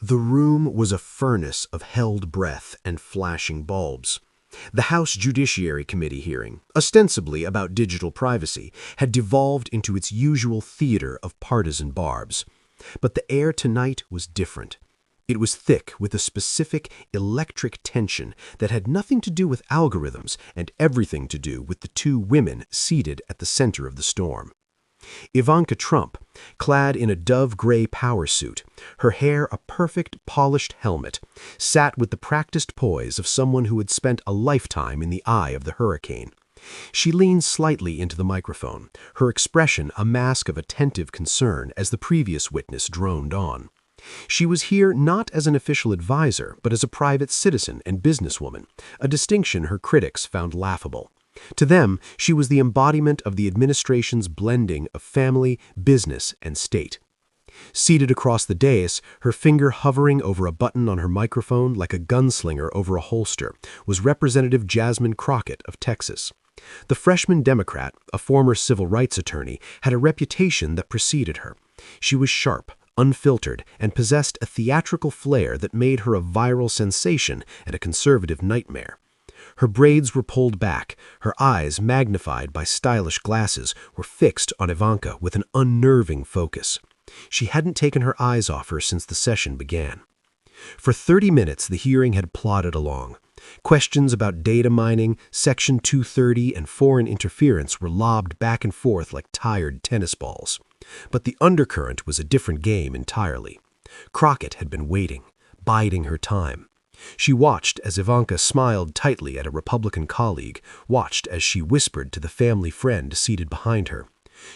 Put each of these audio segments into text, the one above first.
The room was a furnace of held breath and flashing bulbs. The House Judiciary Committee hearing, ostensibly about digital privacy, had devolved into its usual theater of partisan barbs. But the air tonight was different. It was thick with a specific electric tension that had nothing to do with algorithms and everything to do with the two women seated at the center of the storm. Ivanka Trump, clad in a dove-gray power suit, her hair a perfect polished helmet, sat with the practiced poise of someone who had spent a lifetime in the eye of the hurricane. She leaned slightly into the microphone, her expression a mask of attentive concern as the previous witness droned on. She was here not as an official advisor, but as a private citizen and businesswoman, a distinction her critics found laughable. To them, she was the embodiment of the administration's blending of family, business, and state. Seated across the dais, her finger hovering over a button on her microphone like a gunslinger over a holster, was Representative Jasmine Crockett of Texas. The freshman Democrat, a former civil rights attorney, had a reputation that preceded her. She was sharp, unfiltered, and possessed a theatrical flair that made her a viral sensation and a conservative nightmare. Her braids were pulled back, her eyes, magnified by stylish glasses, were fixed on Ivanka with an unnerving focus. She hadn't taken her eyes off her since the session began. For 30 minutes the hearing had plodded along. Questions about data mining, Section 230, and foreign interference were lobbed back and forth like tired tennis balls. But the undercurrent was a different game entirely. Crockett had been waiting, biding her time. She watched as Ivanka smiled tightly at a Republican colleague, watched as she whispered to the family friend seated behind her.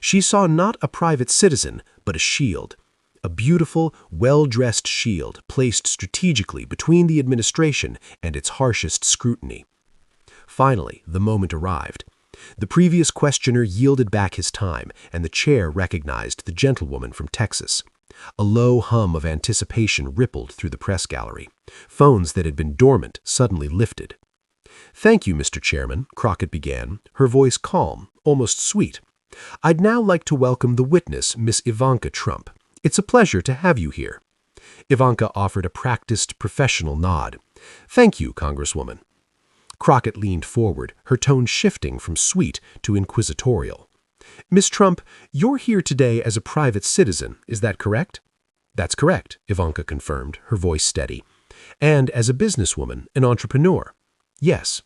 She saw not a private citizen, but a shield. A beautiful, well-dressed shield placed strategically between the administration and its harshest scrutiny. Finally, the moment arrived. The previous questioner yielded back his time, and the chair recognized the gentlewoman from Texas. A low hum of anticipation rippled through the press gallery. Phones that had been dormant suddenly lifted. "Thank you, Mr. Chairman," Crockett began, her voice calm, almost sweet. "I'd now like to welcome the witness, Miss Ivanka Trump. It's a pleasure to have you here." Ivanka offered a practiced, professional nod. "Thank you, Congresswoman." Crockett leaned forward, her tone shifting from sweet to inquisitorial. "Miss Trump, you're here today as a private citizen, is that correct?" "That's correct," Ivanka confirmed, her voice steady. "And as a businesswoman, an entrepreneur?" "Yes."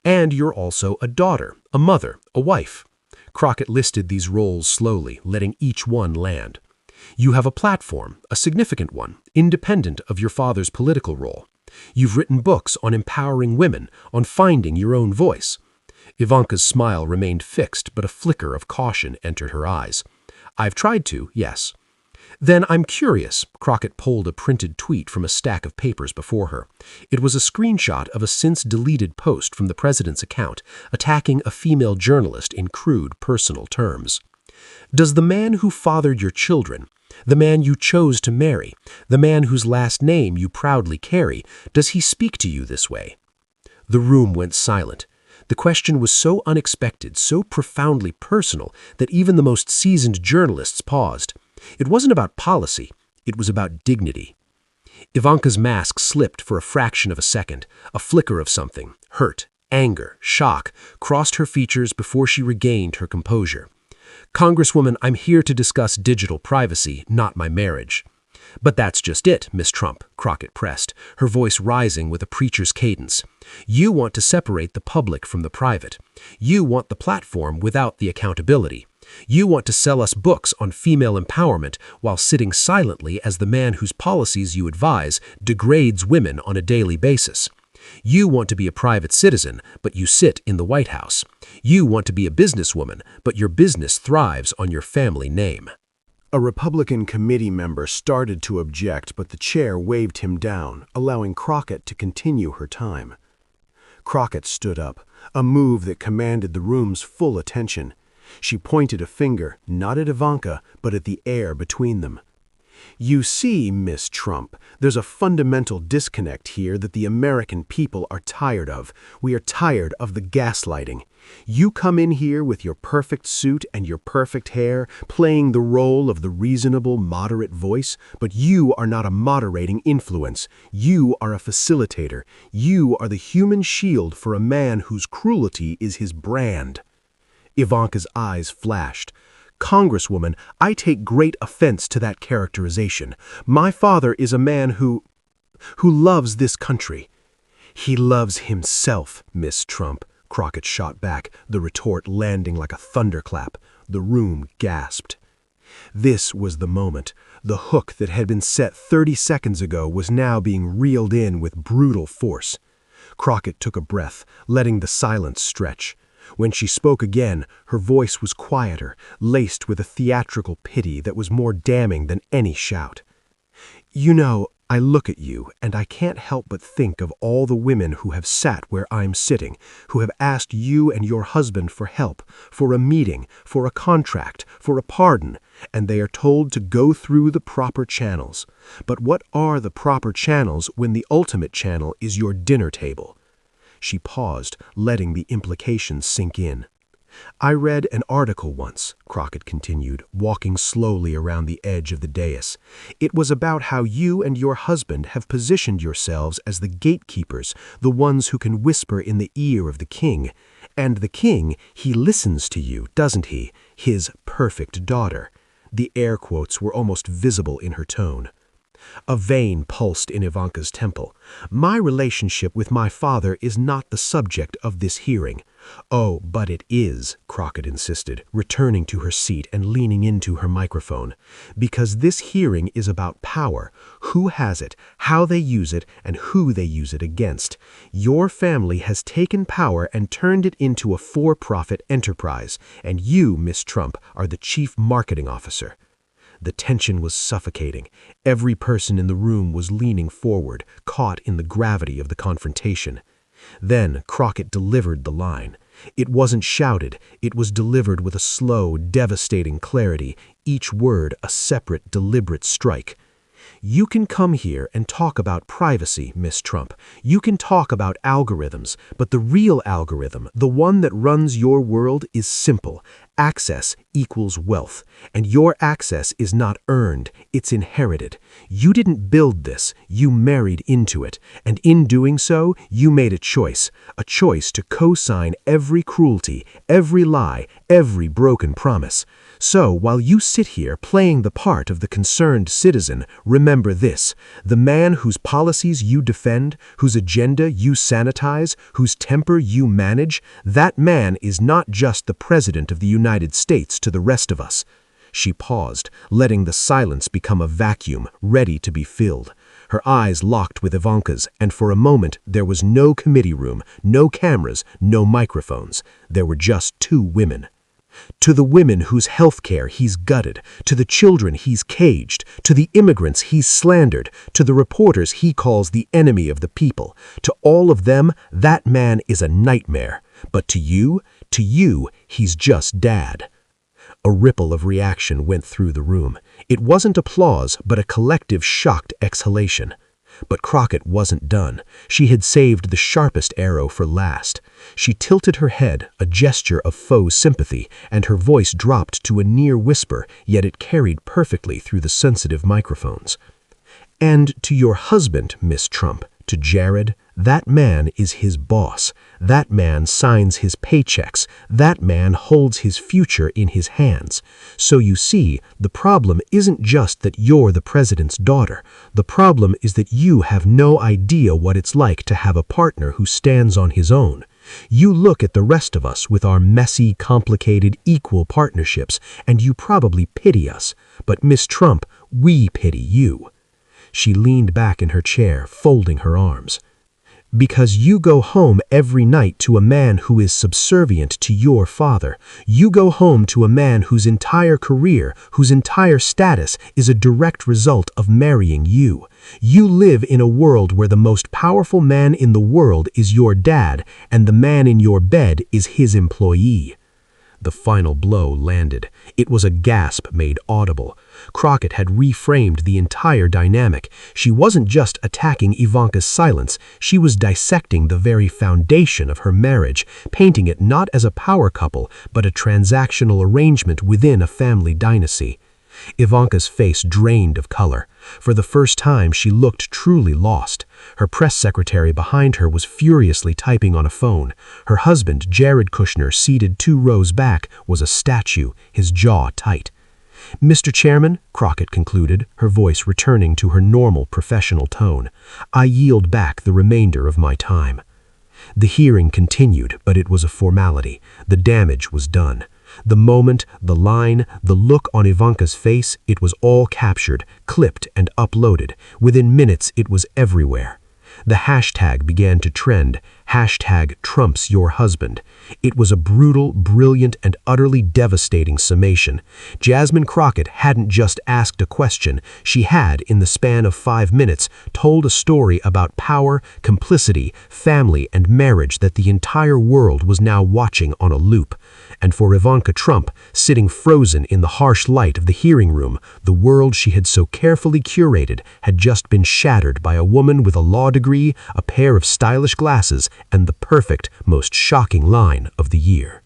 "And you're also a daughter, a mother, a wife." Crockett listed these roles slowly, letting each one land. "You have a platform, a significant one, independent of your father's political role. You've written books on empowering women, on finding your own voice." Ivanka's smile remained fixed, but a flicker of caution entered her eyes. "I've tried to, yes." "Then I'm curious." Crockett pulled a printed tweet from a stack of papers before her. It was a screenshot of a since-deleted post from the president's account, attacking a female journalist in crude personal terms. "Does the man who fathered your children, the man you chose to marry, the man whose last name you proudly carry, does he speak to you this way?" The room went silent. The question was so unexpected, so profoundly personal, that even the most seasoned journalists paused. It wasn't about policy, it was about dignity. Ivanka's mask slipped for a fraction of a second. A flicker of something, hurt, anger, shock, crossed her features before she regained her composure. "Congresswoman, I'm here to discuss digital privacy, not my marriage." "But that's just it, Miss Trump," Crockett pressed, her voice rising with a preacher's cadence. "You want to separate the public from the private. You want the platform without the accountability. You want to sell us books on female empowerment while sitting silently as the man whose policies you advise degrades women on a daily basis. You want to be a private citizen, but you sit in the White House. You want to be a businesswoman, but your business thrives on your family name." A Republican committee member started to object, but the chair waved him down, allowing Crockett to continue her time. Crockett stood up, a move that commanded the room's full attention. She pointed a finger, not at Ivanka, but at the air between them. You see, Miss Trump, there's a fundamental disconnect here that the American people are tired of. We are tired of the gaslighting. You come in here with your perfect suit and your perfect hair, playing the role of the reasonable, moderate voice, but you are not a moderating influence. You are a facilitator. You are the human shield for a man whose cruelty is his brand. Ivanka's eyes flashed. Congresswoman, I take great offense to that characterization. My father is a man who loves this country. He loves himself, Miss Trump, Crockett shot back, the retort landing like a thunderclap. The room gasped. This was the moment. The hook that had been set 30 seconds ago was now being reeled in with brutal force. Crockett took a breath, letting the silence stretch. When she spoke again, her voice was quieter, laced with a theatrical pity that was more damning than any shout. You know, I look at you, and I can't help but think of all the women who have sat where I'm sitting, who have asked you and your husband for help, for a meeting, for a contract, for a pardon, and they are told to go through the proper channels. But what are the proper channels when the ultimate channel is your dinner table? She paused, letting the implications sink in. I read an article once, Crockett continued, walking slowly around the edge of the dais. It was about how you and your husband have positioned yourselves as the gatekeepers, the ones who can whisper in the ear of the king. And the king, he listens to you, doesn't he? His perfect daughter. The air quotes were almost visible in her tone. A vein pulsed in Ivanka's temple. My relationship with my father is not the subject of this hearing. Oh, but it is, Crockett insisted, returning to her seat and leaning into her microphone. Because this hearing is about power, who has it, how they use it, and who they use it against. Your family has taken power and turned it into a for-profit enterprise, and you, Miss Trump, are the chief marketing officer. The tension was suffocating. Every person in the room was leaning forward, caught in the gravity of the confrontation. Then Crockett delivered the line. It wasn't shouted, it was delivered with a slow, devastating clarity, each word a separate, deliberate strike. You can come here and talk about privacy, Miss Trump. You can talk about algorithms, but the real algorithm, the one that runs your world, is simple. Access equals wealth, and your access is not earned, it's inherited. You didn't build this, you married into it, and in doing so, you made a choice to co-sign every cruelty, every lie, every broken promise. So, while you sit here playing the part of the concerned citizen, remember this: the man whose policies you defend, whose agenda you sanitize, whose temper you manage, that man is not just the President of the United States to the rest of us. She paused, letting the silence become a vacuum, ready to be filled. Her eyes locked with Ivanka's, and for a moment there was no committee room, no cameras, no microphones. There were just two women. To the women whose health care he's gutted, to the children he's caged, to the immigrants he's slandered, to the reporters he calls the enemy of the people, to all of them, that man is a nightmare. But to you, he's just dad. A ripple of reaction went through the room. It wasn't applause, but a collective shocked exhalation. But Crockett wasn't done. She had saved the sharpest arrow for last. She tilted her head, a gesture of faux sympathy, and her voice dropped to a near whisper, yet it carried perfectly through the sensitive microphones. And to your husband, Miss Trump, to Jared, that man is his boss. That man signs his paychecks. That man holds his future in his hands. So you see, the problem isn't just that you're the president's daughter. The problem is that you have no idea what it's like to have a partner who stands on his own. You look at the rest of us with our messy, complicated, equal partnerships, and you probably pity us. But Miss Trump, we pity you. She leaned back in her chair, folding her arms. Because you go home every night to a man who is subservient to your father. You go home to a man whose entire career, whose entire status is a direct result of marrying you. You live in a world where the most powerful man in the world is your dad, and the man in your bed is his employee. The final blow landed. It was a gasp made audible. Crockett had reframed the entire dynamic. She wasn't just attacking Ivanka's silence, she was dissecting the very foundation of her marriage, painting it not as a power couple, but a transactional arrangement within a family dynasty. Ivanka's face drained of color. For the first time, she looked truly lost. Her press secretary behind her was furiously typing on a phone. Her husband, Jared Kushner, seated 2 rows back, was a statue, his jaw tight. "Mr. Chairman," Crockett concluded, her voice returning to her normal professional tone, "I yield back the remainder of my time." The hearing continued, but it was a formality. The damage was done. The moment, the line, the look on Ivanka's face, it was all captured, clipped, and uploaded. Within minutes, it was everywhere. The hashtag began to trend, #TrumpsYourHusband. It was a brutal, brilliant, and utterly devastating summation. Jasmine Crockett hadn't just asked a question, she had, in the span of 5 minutes, told a story about power, complicity, family, and marriage that the entire world was now watching on a loop. And for Ivanka Trump, sitting frozen in the harsh light of the hearing room, the world she had so carefully curated had just been shattered by a woman with a law degree, a pair of stylish glasses, and the perfect, most shocking line of the year.